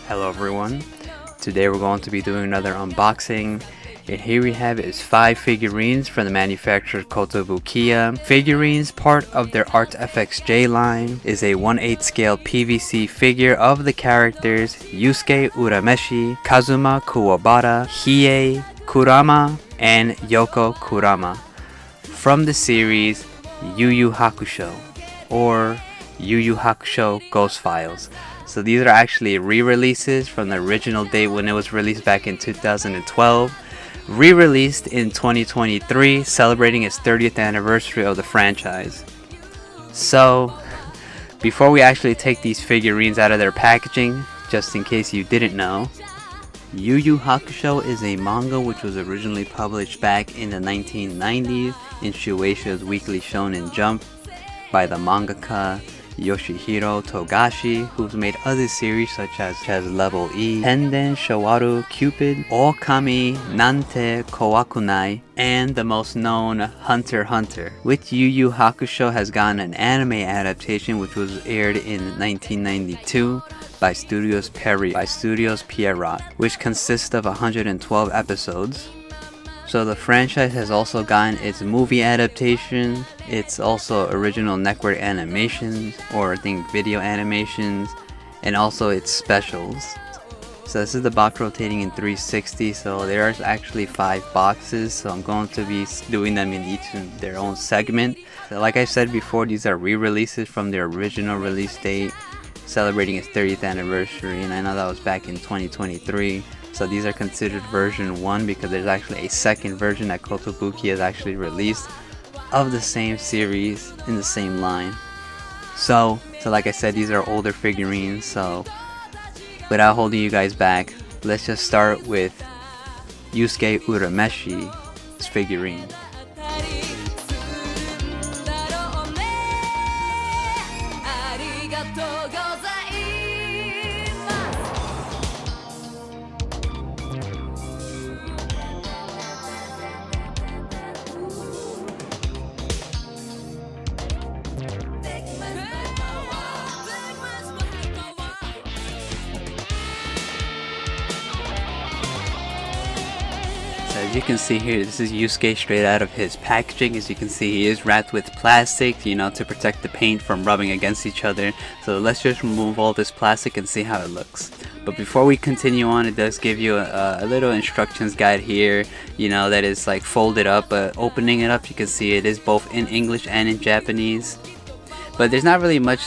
Hello everyone, today we're going to be doing another unboxing, and here we have is 5 figurines from the manufacturer Kotobukiya. Figurines, part of their Artfx J line, is a 1/8 scale PVC figure of the characters Yuusuke Urameshi, Kazuma Kuwabara, Hiei, Kurama, and Youko Kurama from the series Yuu Yuu Hakusho or Yuu Yuu Hakusho Ghost Files. So these are actually re-releases from the original date when it was released back in 2012, re-released in 2023, celebrating its 30th anniversary of the franchise. So before we actually take these figurines out of their packaging, just in case you didn't know, Yuu Yuu Hakusho is a manga which was originally published back in the 1990s in Shueisha's Weekly Shonen Jump by the mangaka Yoshihiro Togashi, who's made other series such as Level E, Tenden Showaru Cupid, Okami Nante Kowakunai, and the most known Hunter x Hunter. With Yuu Yuu Hakusho has gotten an anime adaptation which was aired in 1992 by Studios Pierrot, which consists of 112 episodes. So the franchise has also gotten its movie adaptation, its also original network animations, or I think video animations, and also its specials. So this is the box rotating in 360, so there's actually 5 boxes, so I'm going to be doing them in each in their own segment. So like I said before, these are re-releases from their original release date, celebrating its 30th anniversary, and I know that was back in 2023. So these are considered version 1 because there's actually a second version that Kotobukiya has actually released of the same series in the same line. So like I said, these are older figurines, so without holding you guys back, let's just start with Yuusuke Urameshi's figurine. As you can see here, this is Yuusuke straight out of his packaging. As you can see, he is wrapped with plastic, to protect the paint from rubbing against each other. So let's just remove all this plastic and see how it looks. But before we continue on, it does give you a little instructions guide here, that is like folded up. But opening it up, you can see it is both in English and in Japanese. But there's not really much,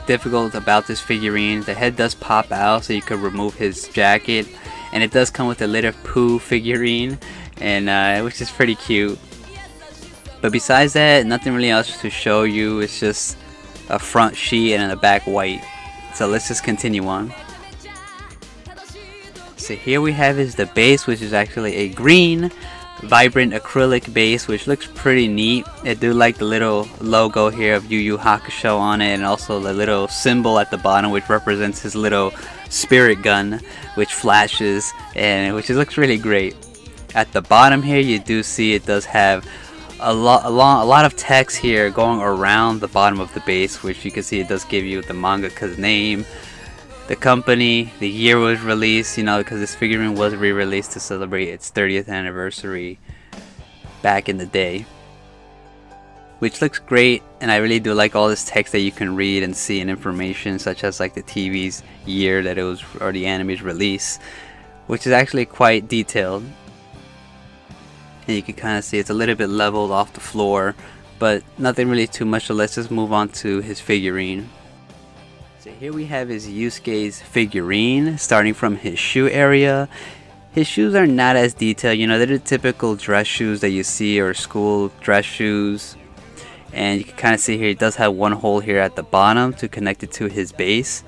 difficult about this figurine. The head does pop out, so you could remove his jacket. And it does come with a litter poo figurine, and which is pretty cute. But besides that, nothing really else to show you. It's just a front sheet and a back white. So let's just continue on. So here we have is the base, which is actually a green vibrant acrylic base, which looks pretty neat. I do like the little logo here of Yuu Yuu Hakusho on it, and also the little symbol at the bottom which represents his little spirit gun which flashes, and which looks really great. At the bottom here, you do see it does have a lot of text here going around the bottom of the base, which you can see it does give you the mangaka's name, the company, the year was released, because this figurine was re-released to celebrate its 30th anniversary back in the day, which looks great. And I really do like all this text that you can read and see, and information such as like the TV's year that it was, or the anime's release, which is actually quite detailed. And you can kind of see it's a little bit leveled off the floor, but nothing really too much. So let's just move on to his figurine. So here we have his Yusuke's figurine, starting from his shoe area. His shoes are not as detailed, they're the typical dress shoes that you see, or school dress shoes. And you can kind of see here, he does have one hole here at the bottom to connect it to his base.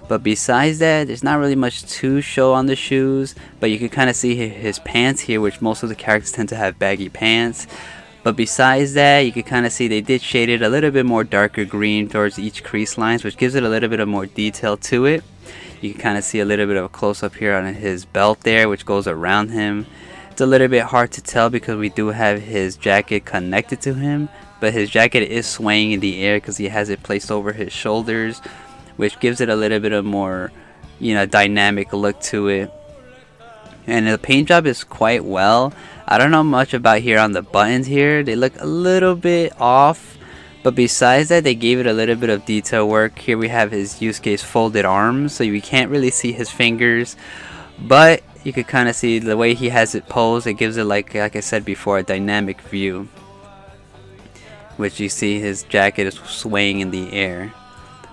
But besides that, there's not really much to show on the shoes. But you can kind of see his pants here, which most of the characters tend to have baggy pants. But besides that, you can kind of see they did shade it a little bit more darker green towards each crease lines, which gives it a little bit of more detail to it. You can kind of see a little bit of a close-up here on his belt there, which goes around him. It's a little bit hard to tell because we do have his jacket connected to him, but his jacket is swaying in the air because he has it placed over his shoulders, which gives it a little bit of more dynamic look to it. And the paint job is quite well. I don't know much about here on the buttons here. They look a little bit off. But besides that, they gave it a little bit of detail work. Here we have his Yusuke's folded arms. So you can't really see his fingers. But you could kind of see the way he has it posed. It gives it, like I said before, a dynamic view. Which you see his jacket is swaying in the air.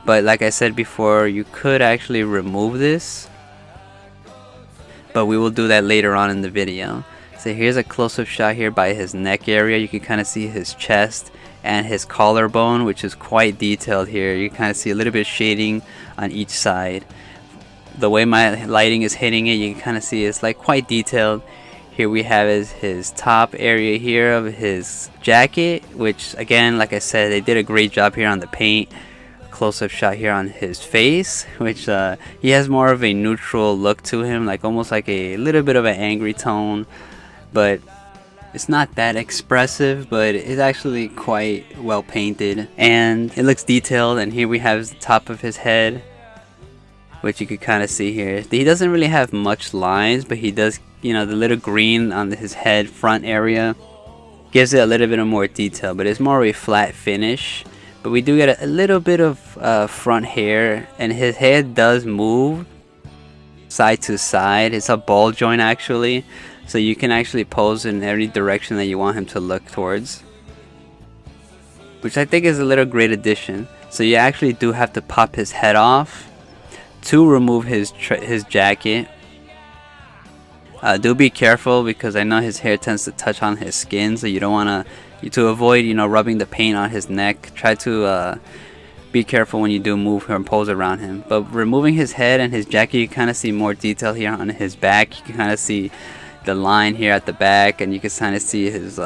But like I said before, you could actually remove this. But we will do that later on in the video. So here's a close-up shot here by his neck area. You can kind of see his chest and his collarbone, which is quite detailed here. You kind of see a little bit of shading on each side. The way my lighting is hitting it, you can kind of see it's like quite detailed. Here we have his top area here of his jacket, which again, like I said, they did a great job here on the paint. Close-up shot here on his face, which he has more of a neutral look to him, like almost like a little bit of an angry tone, but it's not that expressive, but it's actually quite well painted and it looks detailed. And here we have the top of his head, which you could kind of see here. He doesn't really have much lines, but he does, the little green on his head front area gives it a little bit of more detail, but it's more of a flat finish. But we do get a little bit of front hair, and his head does move side to side. It's a ball joint actually, so you can actually pose in every direction that you want him to look towards, which I think is a little great addition. So you actually do have to pop his head off to remove his jacket. Do be careful because I know his hair tends to touch on his skin, so you don't want to avoid rubbing the paint on his neck. Try to be careful when you do move and pose around him. But removing his head and his jacket, you kind of see more detail here on his back. You can kind of see the line here at the back, and you can kind of see his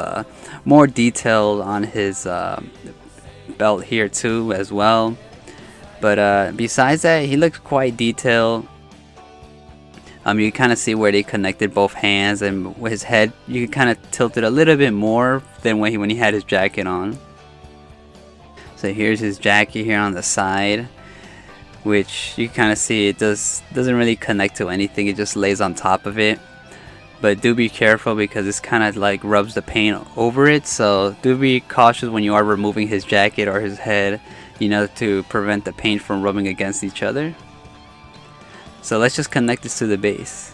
more detail on his belt here too as well. But besides that, he looks quite detailed. You kind of see where they connected both hands, and with his head you can kind of tilt it a little bit more than when he had his jacket on. So here's his jacket here on the side, which you kind of see it doesn't really connect to anything. It just lays on top of it. But do be careful because it's kind of like rubs the paint over it. So do be cautious when you are removing his jacket or his head, to prevent the paint from rubbing against each other. So let's just connect this to the base.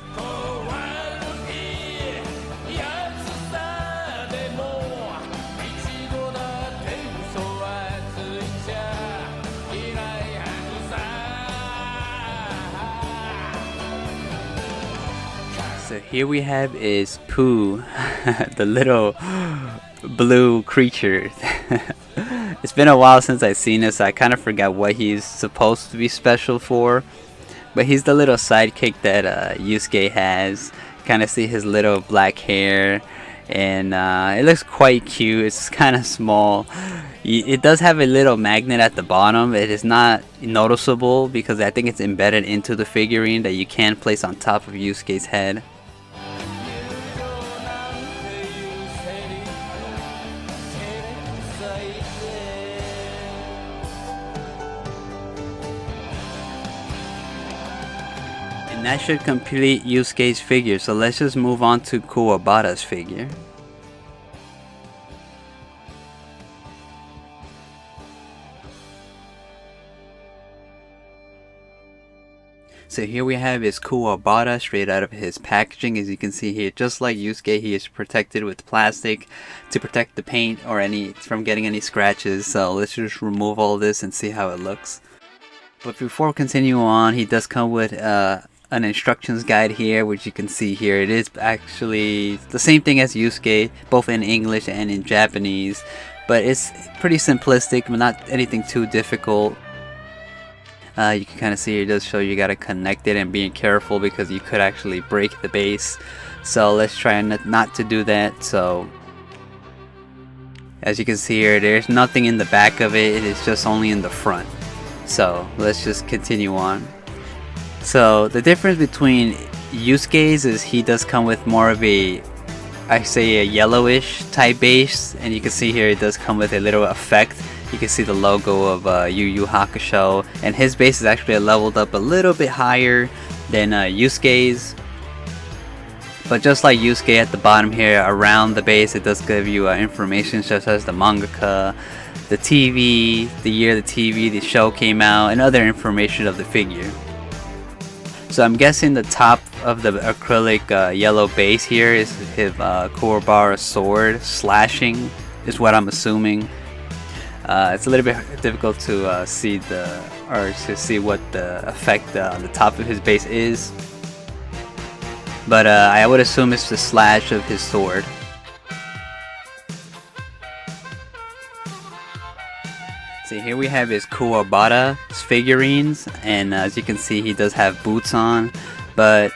So here we have is Pooh, the little blue creature. It's been a while since I've seen this, so I kind of forgot what he's supposed to be special for. But he's the little sidekick that Yusuke has. Kind of see his little black hair, and it looks quite cute. It's kind of small. It does have a little magnet at the bottom. It is not noticeable because I think it's embedded into the figurine that you can place on top of Yusuke's head. And that should complete Yusuke's figure, so let's just move on to Kuwabara's figure. So here we have his Kuwabara straight out of his packaging. As you can see here, just like Yusuke, he is protected with plastic to protect the paint or from getting any scratches. So let's just remove all this and see how it looks. But before we continue on, he does come with an instructions guide here, which you can see here. It is actually the same thing as Yusuke, both in English and in Japanese, but it's pretty simplistic, but not anything too difficult. You can kind of see here, it does show you gotta connect it and being careful because you could actually break the base. So let's try not to do that. So as you can see here, there's nothing in the back of it, it is just only in the front. So let's just continue on. So the difference between Yusuke's is he does come with more of a, I say, a yellowish type base, and you can see here it does come with a little effect You can see the logo of Yuu Yuu Hakusho, and his base is actually leveled up a little bit higher than Yusuke's. But just like Yusuke, at the bottom here, around the base, it does give you information such as the mangaka, the TV, the year the TV, the show came out, and other information of the figure. So I'm guessing the top of the acrylic yellow base here is his Kuwabara sword slashing, is what I'm assuming. It's a little bit difficult to see what the effect on the top of his base is, but I would assume it's the slash of his sword. See, here we have his Kuwabara figurines, and as you can see, he does have boots on, but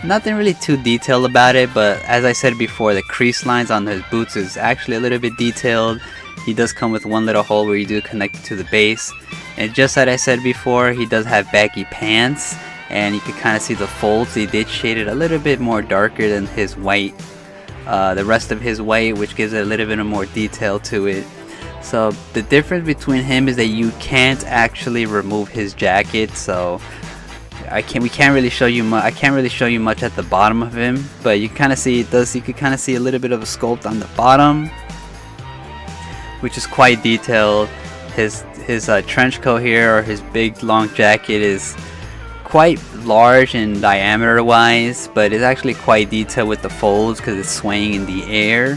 nothing really too detailed about it. But as I said before, the crease lines on his boots is actually a little bit detailed. He does come with one little hole where you do connect it to the base, and just as I said before, he does have baggy pants, and you can kind of see the folds. He did shade it a little bit more darker than his white, the rest of his white, which gives it a little bit of more detail to it. So the difference between him is that you can't actually remove his jacket, so we can't really show you much. I can't really show you much at the bottom of him, but you kind of see it does. You can kind of see a little bit of a sculpt on the bottom, which is quite detailed. His trench coat here, or his big long jacket, is quite large in diameter wise, but it's actually quite detailed with the folds because it's swaying in the air,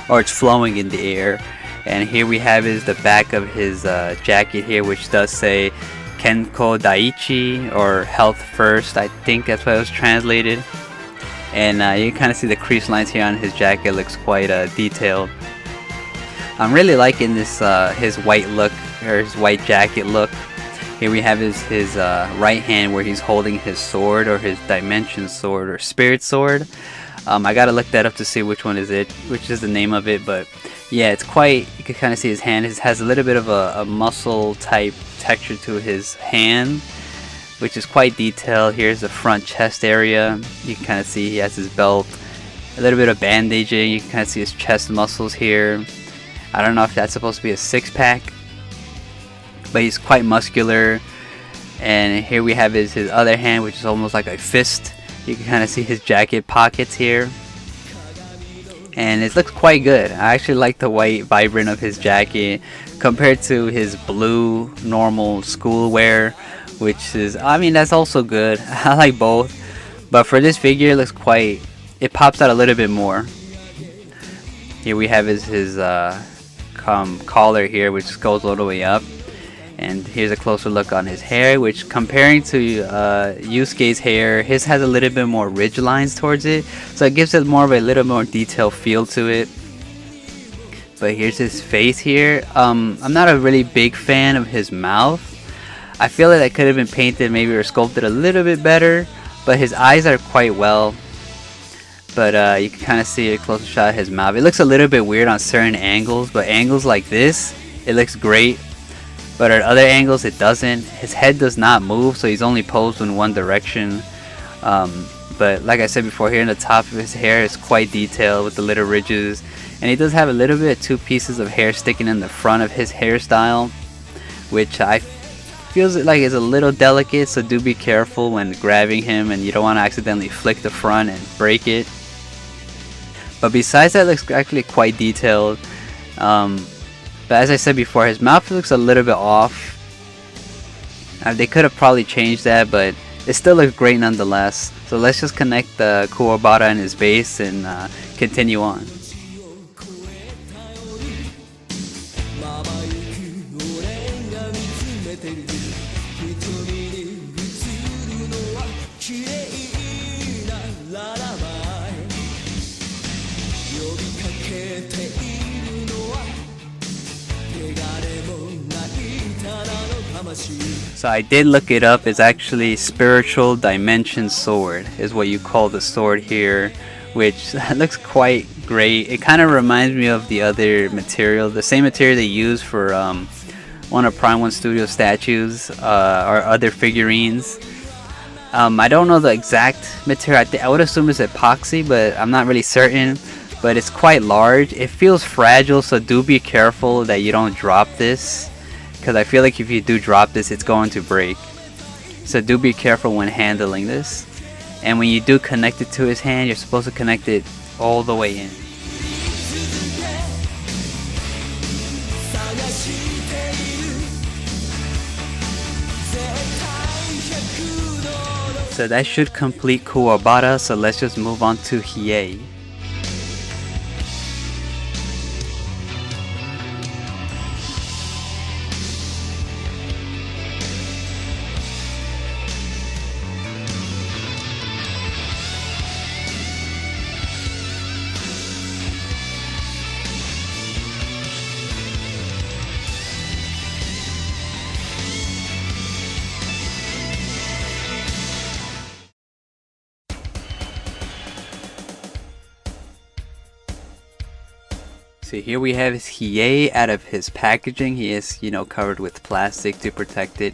or it's flowing in the air. And here we have is the back of his jacket here, which does say Kenko Daiichi, or health first. I think that's what it was translated. And you can kind of see the crease lines here on his jacket. Looks quite detailed. I'm really liking this his white look, or his white jacket look. Here we have his right hand where he's holding his sword, or his dimension sword, or spirit sword. I gotta look that up to see which one is it, which is the name of it. But yeah, it's quite, you can kind of see his hand. It has a little bit of a muscle type texture to his hand, which is quite detailed. Here's the front chest area. You can kind of see he has his belt, a little bit of bandaging. You can kind of see his chest muscles here. I don't know if that's supposed to be a six-pack, but he's quite muscular. And here we have his other hand, which is almost like a fist. You can kind of see his jacket pockets here, and it looks quite good. I actually like the white vibrant of his jacket compared to his blue normal school wear, which is, I mean, that's also good. I like both, but for this figure, it looks quite, it pops out a little bit more. Here we have his collar here, which goes all the way up. And here's a closer look on his hair, which, comparing to Yusuke's hair, his has a little bit more ridge lines towards it, so it gives it more of a little more detailed feel to it. But here's his face here. I'm not a really big fan of his mouth. I feel like that could have been painted maybe or sculpted a little bit better, but his eyes are quite well. But you can kind of see a closer shot of his mouth. It looks a little bit weird on certain angles, but angles like this, it looks great. But at other angles, it doesn't. His head does not move, so he's only posed in one direction. But like I said before, here in the top of his hair is quite detailed with the little ridges. And he does have a little bit of two pieces of hair sticking in the front of his hairstyle, which I feels like is a little delicate, so do be careful when grabbing him, and you don't want to accidentally flick the front and break it. But besides that, it looks actually quite detailed. But as I said before, his mouth looks a little bit off. They could have probably changed that, but it still looks great nonetheless. So let's just connect the Kuwabara and his base and continue on. So I did look it up. It's actually spiritual dimension sword is what you call the sword here, which looks quite great. It kind of reminds me of the other material, the same material they use for one of Prime 1 Studio statues or other figurines. I don't know the exact material. I would assume it's epoxy, but I'm not really certain. but it's quite large. It feels fragile, so do be careful that you don't drop this, because I feel like if you do drop this, it's going to break. So do be careful when handling this. And when you do connect it to his hand, you're supposed to connect it all the way in. So that should complete Kuwabara, so let's just move on to Hiei. So here we have his Hiei out of his packaging. He is, covered with plastic to protect it,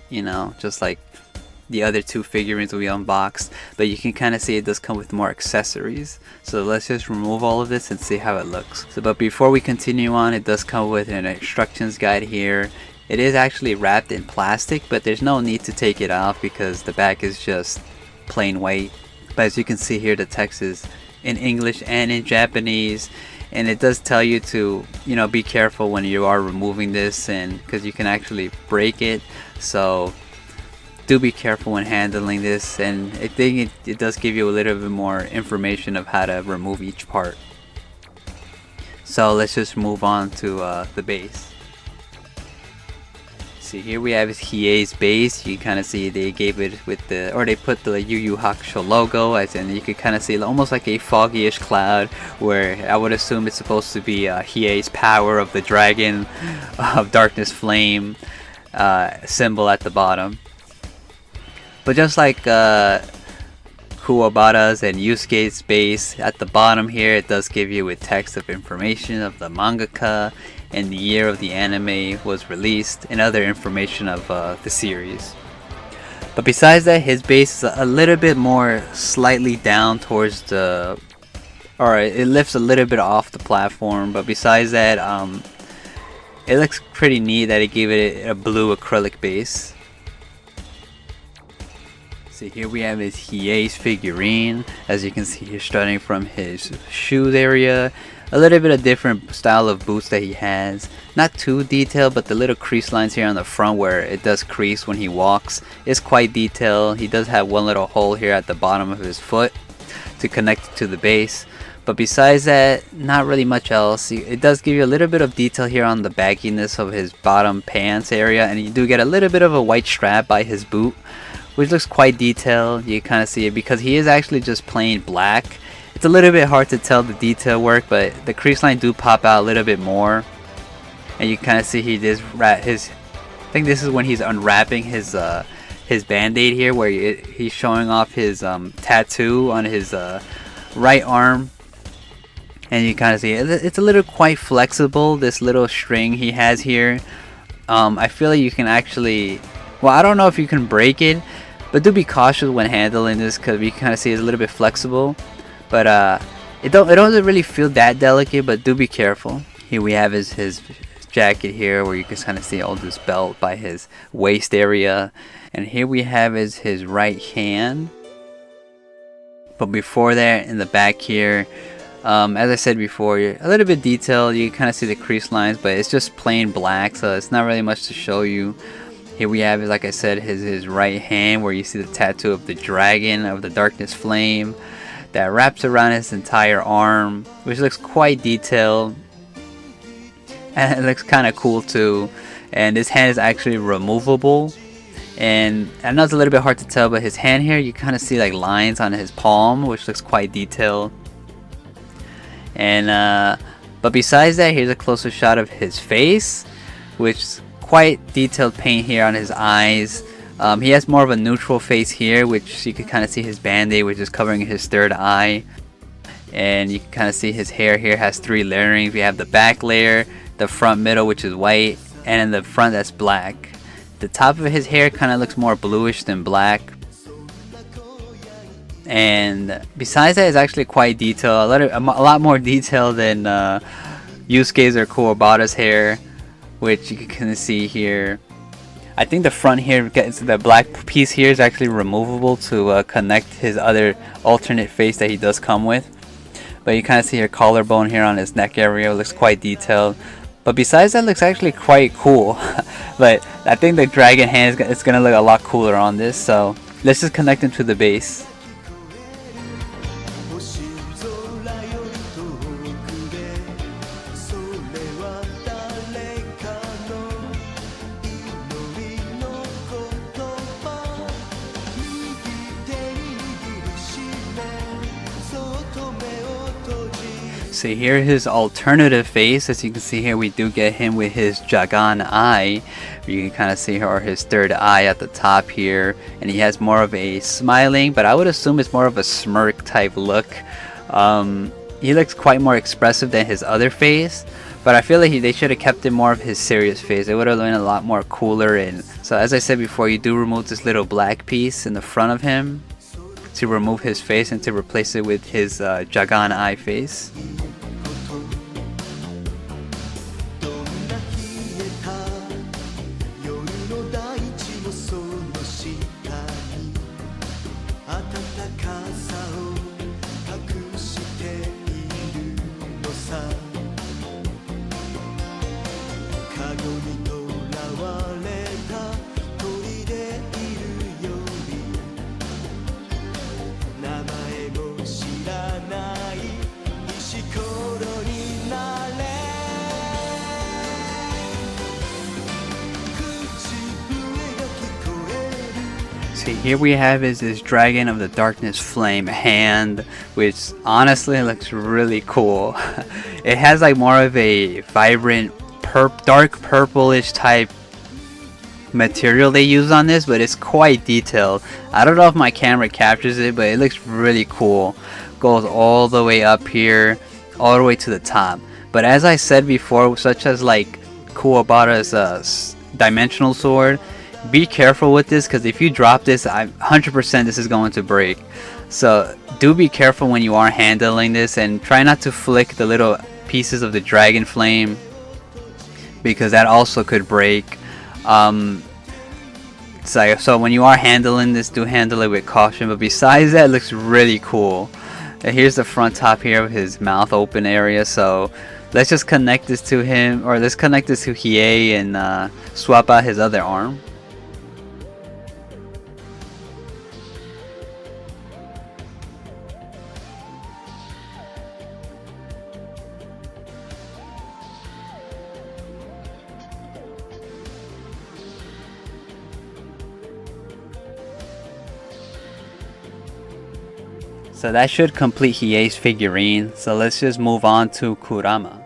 just like the other two figurines we unboxed. But you can kind of see it does come with more accessories. So let's just remove all of this and see how it looks. But before we continue on, it does come with an instructions guide here. It is actually wrapped in plastic, but there's no need to take it off because the back is just plain white. But as you can see here, the text is in English and in Japanese. And it does tell you to, be careful when you are removing this, and because you can actually break it. So do be careful when handling this, and I think it does give you a little bit more information of how to remove each part. So let's just move on to the base. See, here we have his Hiei's base. You kind of see they gave it with they put the Yuu Yuu Hakusho logo, as in you could kind of see almost like a foggy-ish cloud, where I would assume it's supposed to be Hiei's power of the dragon of darkness flame symbol at the bottom. But just like Kuwabara's and Yusuke's base, at the bottom here it does give you a text of information of the mangaka and the year of the anime was released, and other information of the series. But besides that, his base is a little bit more slightly down towards it lifts a little bit off the platform. But besides that, it looks pretty neat that it gave it a blue acrylic base. So here we have his Hiei's figurine. As you can see here, starting from his shoes area, a little bit of different style of boots that he has. Not too detailed, but the little crease lines here on the front where it does crease when he walks is quite detailed. He does have one little hole here at the bottom of his foot to connect it to the base. But besides that, not really much else. It does give you a little bit of detail here on the bagginess of his bottom pants area, and you do get a little bit of a white strap by his boot, which looks quite detailed. You kind of see it because he is actually just plain black. It's a little bit hard to tell the detail work, but the crease line do pop out a little bit more, and you kind of see he does I think this is when he's unwrapping his band-aid here, where he's showing off his tattoo on his right arm, and you kind of see it's a little quite flexible, this little string he has here. I feel like you can actually, well, I don't know if you can break it, but do be cautious when handling this because you kind of see it's a little bit flexible. But it doesn't really feel that delicate, but do be careful. Here we have his jacket here, where you can kind of see all this belt by his waist area. And here we have his right hand. But before that, in the back here, as I said before, a little bit detailed. You kind of see the crease lines, but it's just plain black, so it's not really much to show you. Here we have, like I said, his right hand, where you see the tattoo of the dragon of the darkness flame that wraps around his entire arm, which looks quite detailed, and it looks kind of cool too. And his hand is actually removable, and I know it's a little bit hard to tell, but his hand here, you kind of see like lines on his palm, which looks quite detailed. And but besides that, here's a closer shot of his face, which quite detailed paint here on his eyes. He has more of a neutral face here, which you can kind of see his band-aid, which is covering his third eye. And you can kind of see his hair here has 3 layerings. We have the back layer, the front middle, which is white, and in the front that's black. The top of his hair kind of looks more bluish than black. And besides that, it's actually quite detailed, a lot more detailed than Yusuke's or Kuwabara's hair, which you can see here. I think the front here, the black piece here is actually removable to connect his other alternate face that he does come with. But you kind of see your collarbone here on his neck area, it looks quite detailed. But besides that, it looks actually quite cool. But I think the dragon hand is going to look a lot cooler on this, so let's just connect him to the base. So here his alternative face, as you can see here, we do get him with his Jagan eye. You can kind of see or his third eye at the top here, and he has more of a smiling, but I would assume it's more of a smirk type look. He looks quite more expressive than his other face, but I feel like they should have kept it more of his serious face. It would have been a lot more cooler. And so as I said before, you do remove this little black piece in the front of him to remove his face and to replace it with his Jagan eye face. See, here we have is this Dragon of the Darkness Flame hand, which honestly looks really cool. It has like more of a vibrant dark purplish type material they use on this, but it's quite detailed. I don't know if my camera captures it, but it looks really cool. Goes all the way up here, all the way to the top. But as I said before, such as like Kuwabara's dimensional sword, be careful with this, because if you drop this, 100% this is going to break. So do be careful when you are handling this, and try not to flick the little pieces of the dragon flame, because that also could break. So when you are handling this, do handle it with caution. But besides that, it looks really cool. And here's the front top here of his mouth open area. So let's just connect this to him, or let's connect this to Hiei and swap out his other arm. So that should complete Hiei's figurine. So let's just move on to Kurama.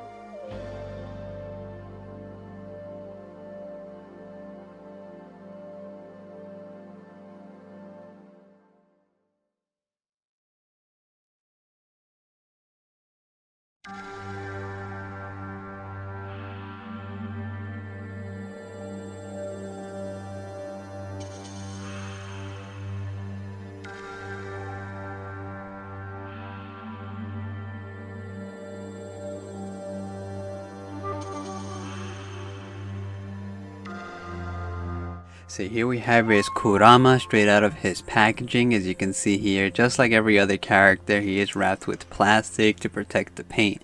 So here we have is Kurama straight out of his packaging. As you can see here, just like every other character, he is wrapped with plastic to protect the paint.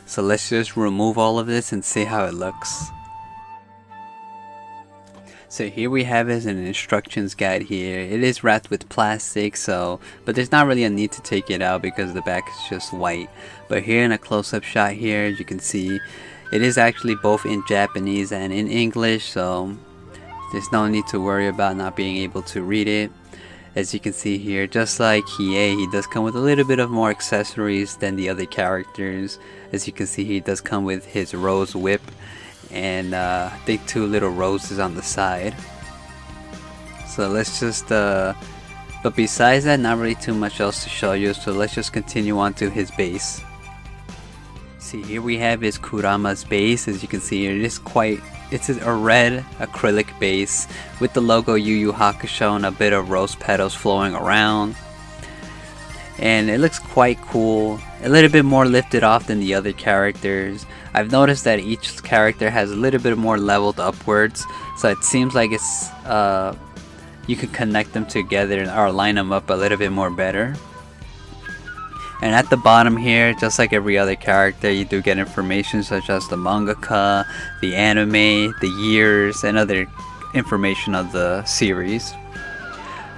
So let's just remove all of this and see how it looks. So here we have is an instructions guide here. It is wrapped with plastic, but there's not really a need to take it out because the back is just white. But here in a close-up shot here, as you can see, it is actually both in Japanese and in English, so there's no need to worry about not being able to read it. As you can see here, just like Hiei, he does come with a little bit of more accessories than the other characters. As you can see, he does come with his rose whip and I think 2 little roses on the side. So let's just but besides that, not really too much else to show you, so let's just continue on to his base. See, here we have his Kurama's base. As you can see here, it's a red acrylic base with the logo Yuu Yuu Hakusho and a bit of rose petals flowing around. and it looks quite cool. A little bit more lifted off than the other characters. I've noticed that each character has a little bit more leveled upwards, so it seems like it's you can connect them together or line them up a little bit more better. And at the bottom here, just like every other character, you do get information such as the mangaka, the anime, the years, and other information of the series.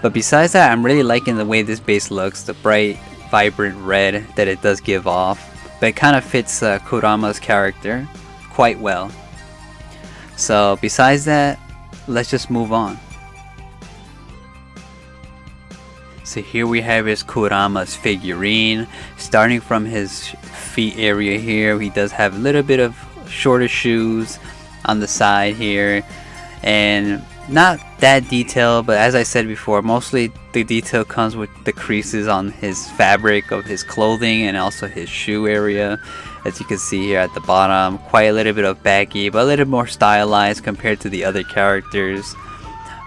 But besides that, I'm really liking the way this base looks, the bright, vibrant red that it does give off. But it kind of fits Kurama's character quite well. So besides that, let's just move on. So here we have his Kurama's figurine. Starting from his feet area here, he does have a little bit of shorter shoes on the side here, and not that detailed, but as I said before, mostly the detail comes with the creases on his fabric of his clothing and also his shoe area. As you can see here at the bottom, quite a little bit of baggy, but a little more stylized compared to the other characters.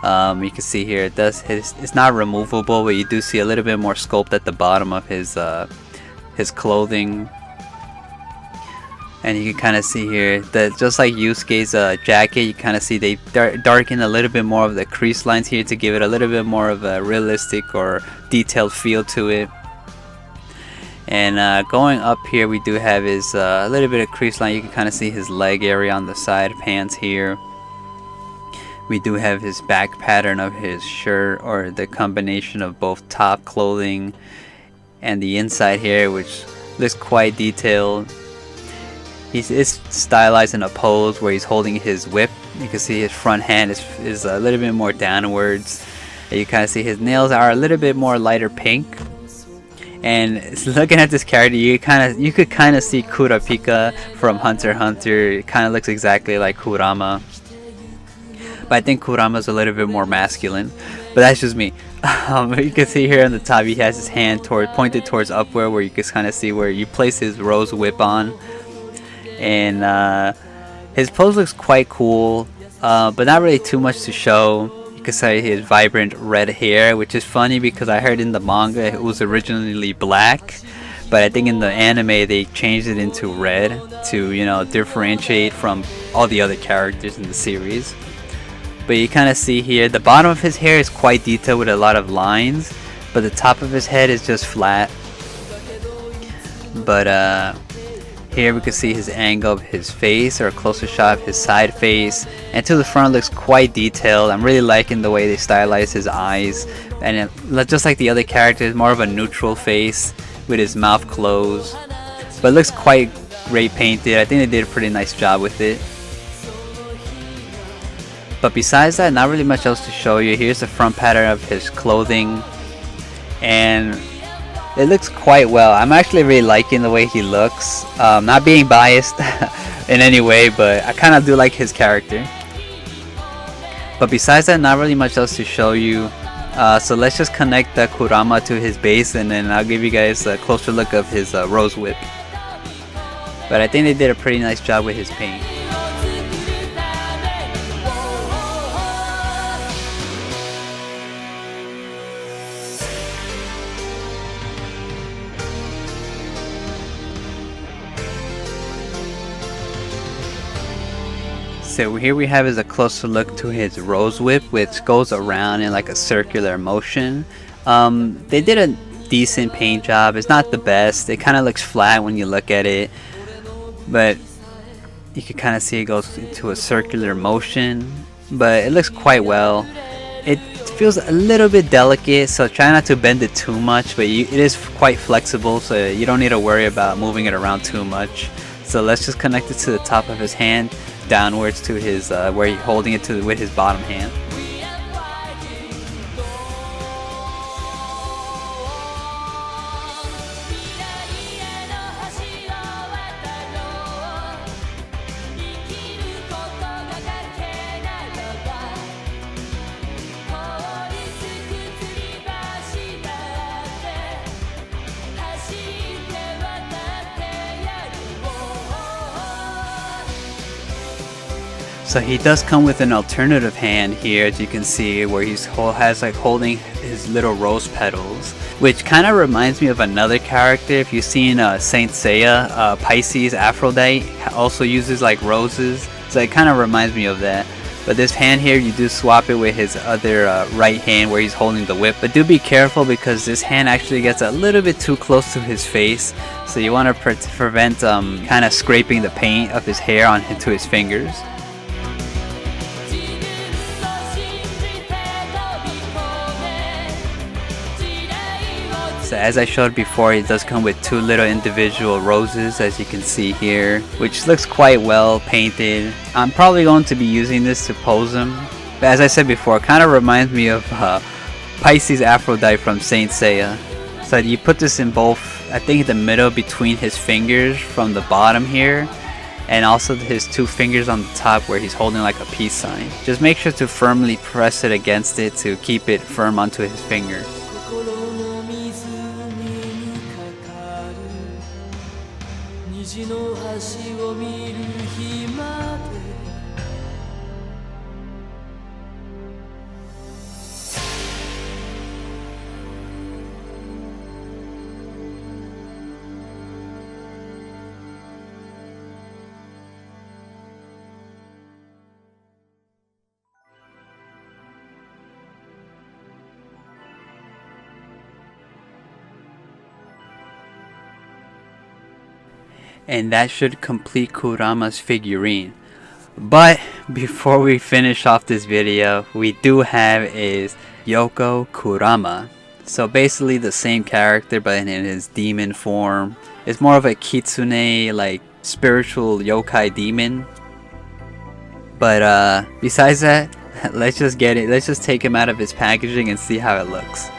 You can see here it's not removable, but you do see a little bit more sculpt at the bottom of his clothing. And you can kind of see here that just like Yusuke's jacket, you kind of see they darken a little bit more of the crease lines here to give it a little bit more of a realistic or detailed feel to it. And going up here, we do have his a little bit of crease line. You can kind of see his leg area on the side pants here. We do have his back pattern of his shirt, or the combination of both top clothing and the inside here, which looks quite detailed. He's stylized in a pose where he's holding his whip. You can see his front hand is a little bit more downwards. And you kind of see his nails are a little bit more lighter pink. And looking at this character, you could kind of see Kurapika from Hunter x Hunter. It kind of looks exactly like Kurama. But I think Kurama's a little bit more masculine. But that's just me. You can see here on the top, he has his hand pointed towards upward, where you can kind of see where you place his rose whip on. And his pose looks quite cool, but not really too much to show. You can see his vibrant red hair, which is funny because I heard in the manga it was originally black, but I think in the anime they changed it into red to, you know, differentiate from all the other characters in the series. But you kind of see here the bottom of his hair is quite detailed with a lot of lines, but the top of his head is just flat. But here we can see his angle of his face, or a closer shot of his side face, and to the front looks quite detailed. I'm really liking the way they stylize his eyes, and just like the other characters, more of a neutral face with his mouth closed, but it looks quite great painted. I think they did a pretty nice job with it. But besides that, not really much else to show you. Here's the front pattern of his clothing, and it looks quite well. I'm actually really liking the way he looks. Not being biased in any way, but I kind of do like his character. But besides that, not really much else to show you. So let's just connect the Kurama to his base, and then I'll give you guys a closer look of his rose whip. But I think they did a pretty nice job with his paint. So here we have is a closer look to his rose whip, which goes around in like a circular motion. They did a decent paint job. It's not the best. It kind of looks flat when you look at it, but you can kind of see it goes into a circular motion, but it looks quite well. It feels a little bit delicate, so try not to bend it too much, but it is quite flexible, so you don't need to worry about moving it around too much. So let's just connect it to the top of his hand, downwards to his where he's holding it to with his bottom hand. So he does come with an alternative hand here, as you can see, where he's holding his little rose petals, which kind of reminds me of another character. If you've seen Saint Seiya, Pisces Aphrodite also uses like roses, so it kind of reminds me of that. But this hand here, you do swap it with his other right hand where he's holding the whip. But do be careful because this hand actually gets a little bit too close to his face, so you want to prevent kind of scraping the paint of his hair onto his fingers. So as I showed before, it does come with two little individual roses, as you can see here, which looks quite well painted. I'm probably going to be using this to pose him. But as I said before, it kind of reminds me of Pisces Aphrodite from Saint Seiya. So you put this in both, I think in the middle between his fingers from the bottom here, and also his two fingers on the top where he's holding like a peace sign. Just make sure to firmly press it against it to keep it firm onto his finger. And that should complete Kurama's figurine. But before we finish off this video, we do have is Youko Kurama. So basically the same character but in his demon form. It's more of a kitsune, like spiritual yokai demon. But besides that, let's just take him out of his packaging and see how it looks.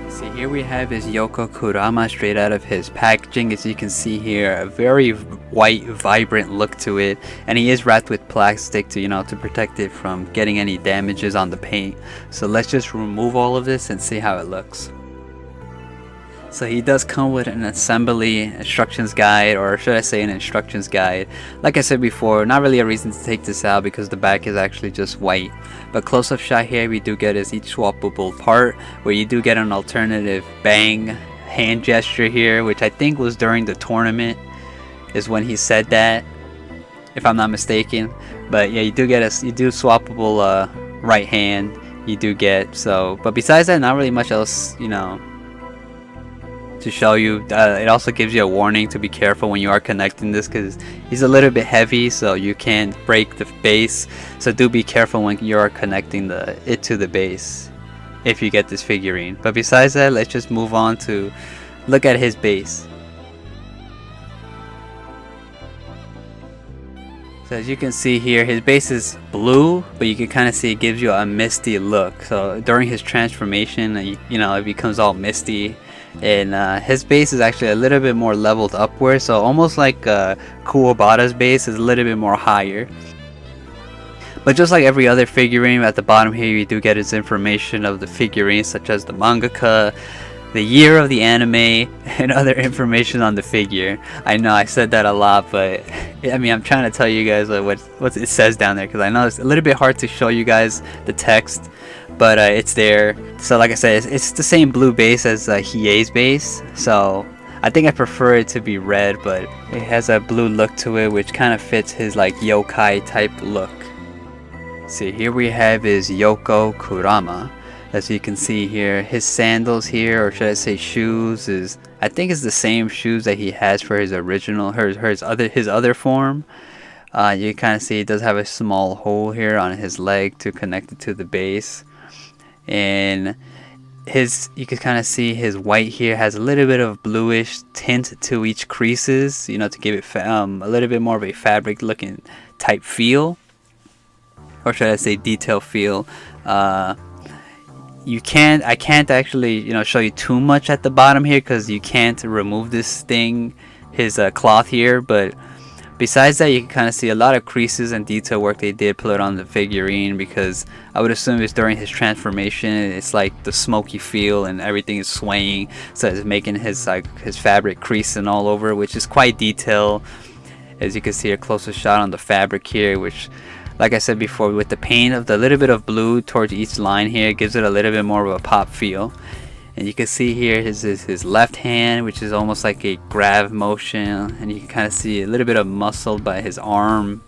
See, here we have his Youko Kurama straight out of his packaging. As you can see here, a very white, vibrant look to it, and he is wrapped with plastic to, to protect it from getting any damages on the paint. So let's just remove all of this and see how it looks. So he does come with an assembly instructions guide, or should I say an instructions guide. Like I said before, not really a reason to take this out because the back is actually just white. But close-up shot here, we do get is each swappable part, where you do get an alternative bang hand gesture here, which I think was during the tournament is when he said that, if I'm not mistaken. But yeah, you do swappable right hand, you do get. So but besides that, not really much else, to show you. It also gives you a warning to be careful when you are connecting this, because he's a little bit heavy, so you can break the base. So do be careful when you are connecting it to the base if you get this figurine. But besides that, let's just move on to look at his base. So as you can see here, his base is blue, but you can kind of see it gives you a misty look. So during his transformation, it becomes all misty. And his base is actually a little bit more leveled upward, so almost like Kuwabara's base is a little bit more higher. But just like every other figurine, at the bottom here you do get his information of the figurine, such as the mangaka, the year of the anime, and other information on the figure. I know I said that a lot, but I mean, I'm trying to tell you guys what it says down there, because I know it's a little bit hard to show you guys the text, but it's there. So like I said, it's the same blue base as Hiei's base, so I think I prefer it to be red, but it has a blue look to it, which kind of fits his like yokai type look. See, here we have his Youko Kurama. As you can see here, his sandals here, or should I say shoes, I think it's the same shoes that he has for his original, his other form. You kind of see it does have a small hole here on his leg to connect it to the base, and you can kind of see his white here has a little bit of bluish tint to each creases, to give it a little bit more of a fabric looking type feel, or should I say detail feel. I can't actually show you too much at the bottom here, because you can't remove this thing, his cloth here, but Besides that, you can kind of see a lot of creases and detail work they did put on the figurine, because I would assume it's during his transformation. It's like the smoky feel and everything is swaying, so it's making his fabric creasing all over, which is quite detailed. As you can see, a closer shot on the fabric here, which, like I said before, with the paint of the little bit of blue towards each line here, it gives it a little bit more of a pop feel. And you can see here his left hand, which is almost like a grab motion, and you can kind of see a little bit of muscle by his arm.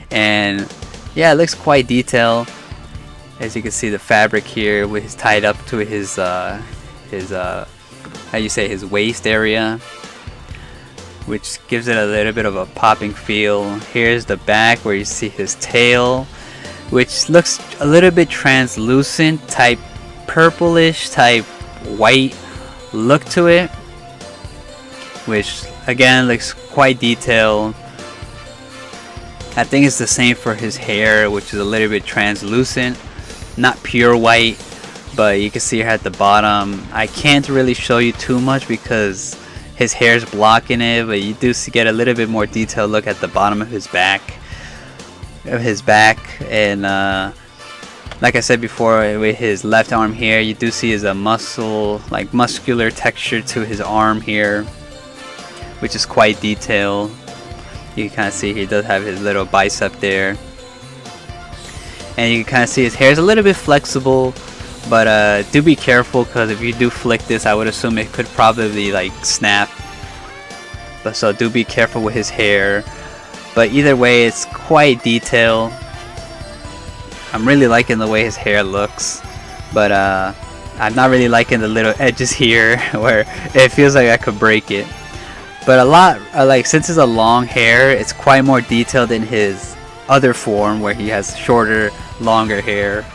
And yeah, it looks quite detailed. As you can see, the fabric here is tied up to his how you say, his waist area, which gives it a little bit of a popping feel. Here's the back where you see his tail, which looks a little bit translucent type, purplish type white look to it, which again looks quite detailed. I think it's the same for his hair, which is a little bit translucent, not pure white, but you can see here at the bottom. I can't really show you too much because his hair's blocking it, but you do get a little bit more detailed look at the bottom of his back. And like I said before, with his left arm here, you do see is a muscular texture to his arm here, which is quite detailed. You can kind of see he does have his little bicep there, and you can kind of see his hair is a little bit flexible, but do be careful, because if you do flick this, I would assume it could probably like snap. But so do be careful with his hair. But either way, it's quite detailed. I'm really liking the way his hair looks, but I'm not really liking the little edges here where it feels like I could break it. But a lot, since it's a long hair, it's quite more detailed in his other form where he has shorter, longer hair.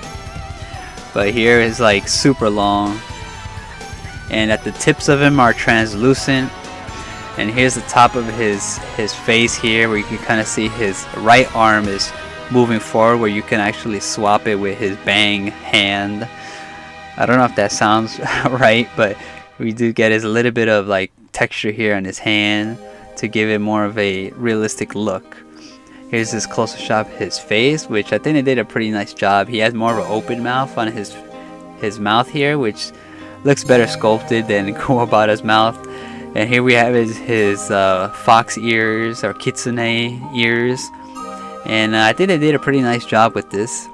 But here is like super long, and at the tips of him are translucent. And here's the top of his face here, where you can kind of see his right arm is moving forward, where you can actually swap it with his bang hand. I don't know if that sounds right, but we do get his little bit of like texture here on his hand to give it more of a realistic look. Here's this closer shot of his face, which I think they did a pretty nice job. He has more of an open mouth on his mouth here, which looks better sculpted than Kuwabara's mouth. And here we have his fox ears, or kitsune ears. And I think they did a pretty nice job with this.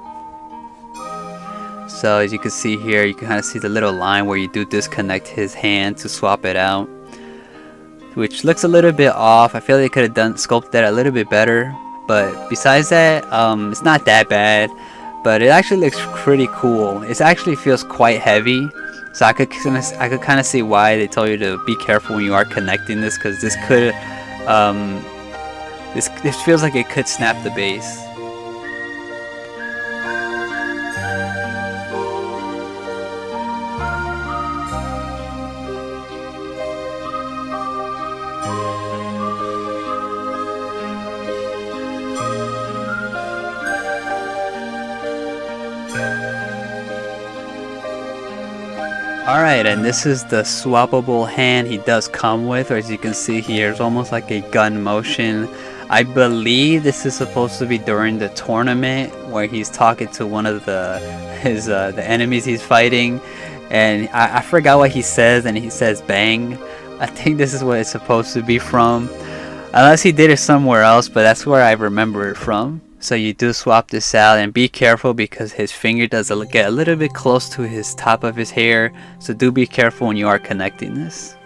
So as you can see here, you can kind of see the little line where you do disconnect his hand to swap it out, which looks a little bit off. I feel they could have sculpted that a little bit better. But besides that, it's not that bad. But it actually looks pretty cool. It actually feels quite heavy. So I could kind of see why they told you to be careful when you are connecting this, because this could this feels like it could snap the base. Alright, and this is the swappable hand he does come with, or as you can see here, it's almost like a gun motion. I believe this is supposed to be during the tournament where he's talking to one of the enemies he's fighting, and I forgot what he says, and he says bang. I think this is what it's supposed to be from, unless he did it somewhere else, but that's where I remember it from. So you do swap this out, and be careful because his finger does get a little bit close to his top of his hair, so do be careful when you are connecting this.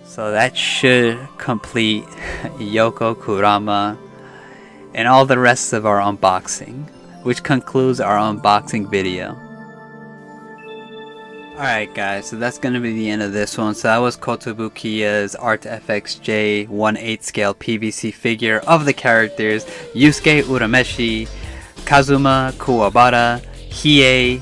So that should complete Youko, Kurama, and all the rest of our unboxing, which concludes our unboxing video. Alright guys, so that's going to be the end of this one. So that was Kotobukiya's Artfx J 1/8 scale PVC figure of the characters Yuusuke Urameshi, Kazuma Kuwabara, Hiei,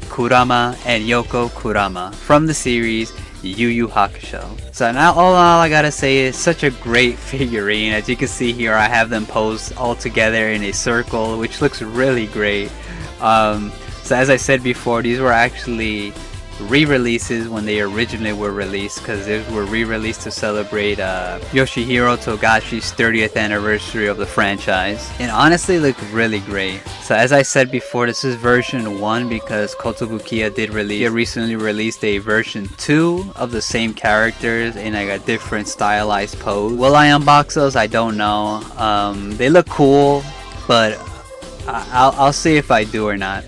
Kurama, and Youko Kurama from the series Yuu Yuu Hakusho. So now all I gotta say is such a great figurine. As you can see here, I have them posed all together in a circle, which looks really great. So as I said before, these were actually re-releases when they originally were released, because they were re-released to celebrate Yoshihiro Togashi's 30th anniversary of the franchise, and honestly look really great. So as I said before, this is version 1 because Kotobukiya recently released a version 2 of the same characters in like a different stylized pose. Will I unbox those? I don't know. They look cool, but I'll see if I do or not.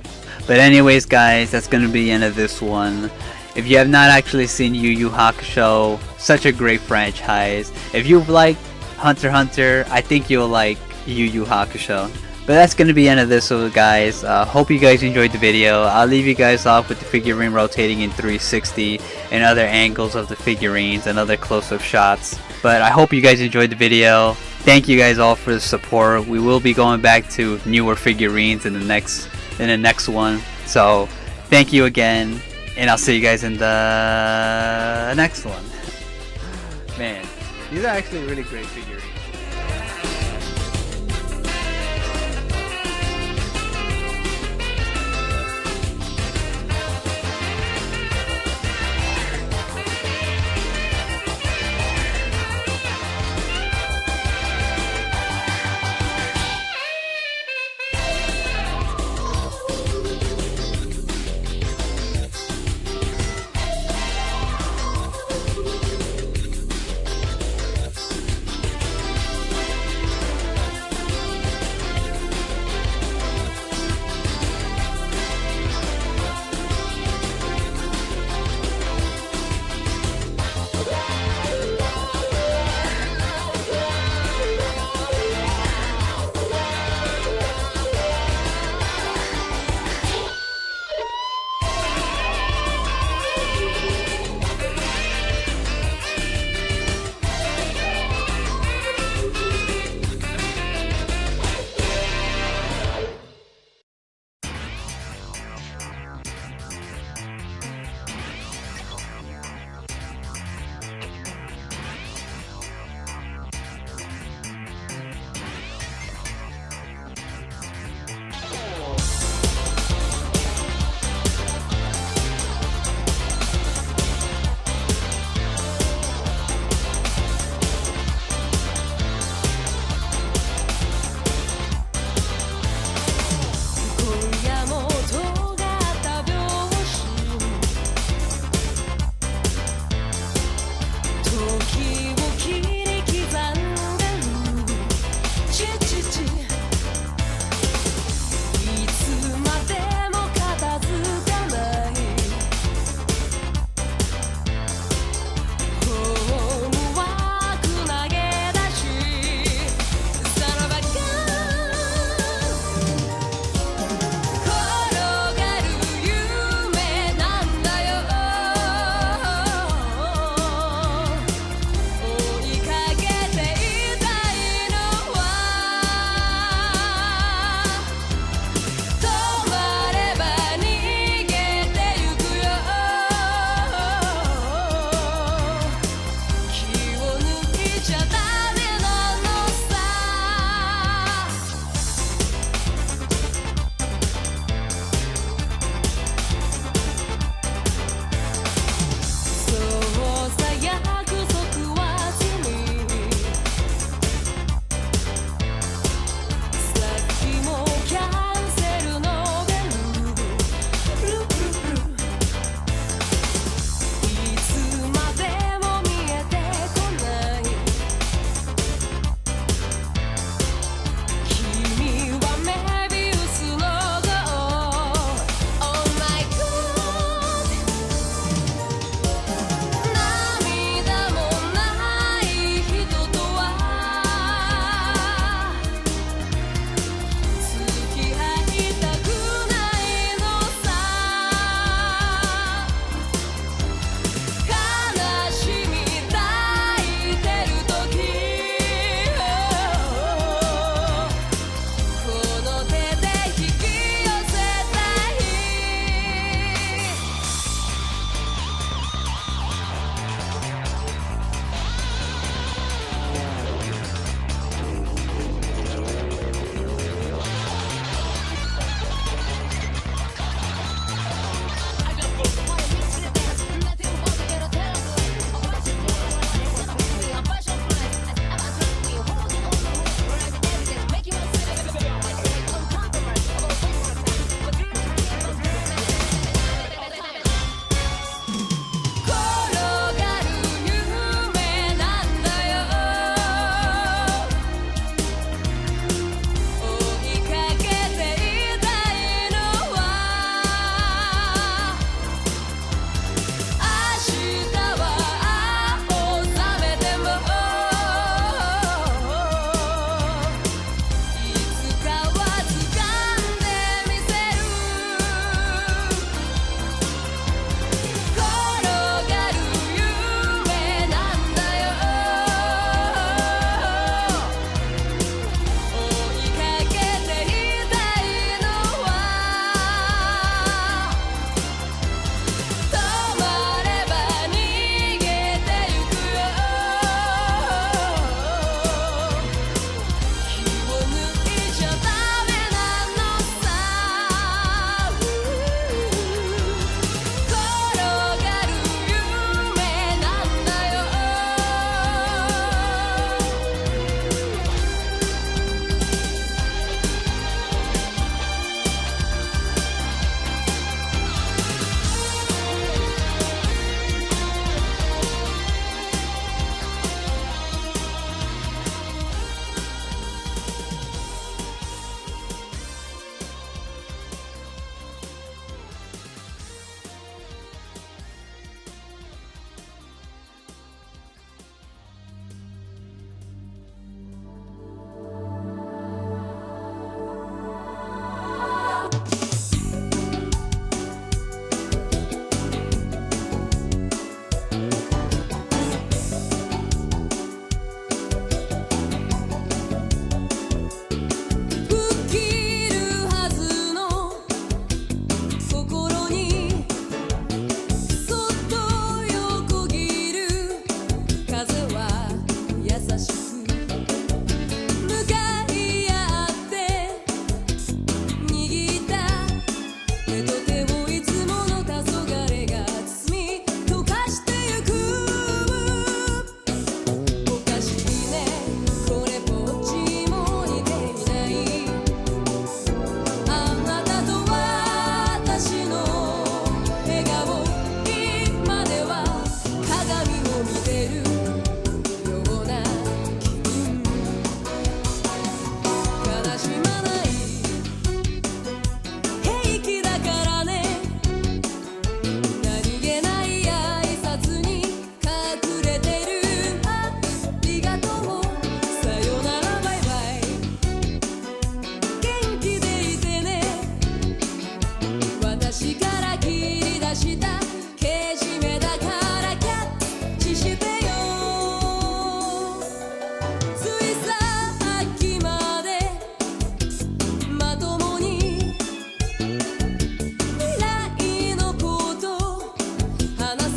But anyways guys, that's gonna be the end of this one. If you have not actually seen Yuu Yuu Hakusho, such a great franchise. If you like Hunter x Hunter, I think you'll like Yuu Yuu Hakusho. But that's gonna be the end of this one guys. Hope you guys enjoyed the video. I'll leave you guys off with the figurine rotating in 360 and other angles of the figurines and other close-up shots. But I hope you guys enjoyed the video. Thank you guys all for the support. We will be going back to newer figurines in the next one. So thank you again, and I'll see you guys in the next one. Man, these are actually really great figurines.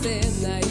せない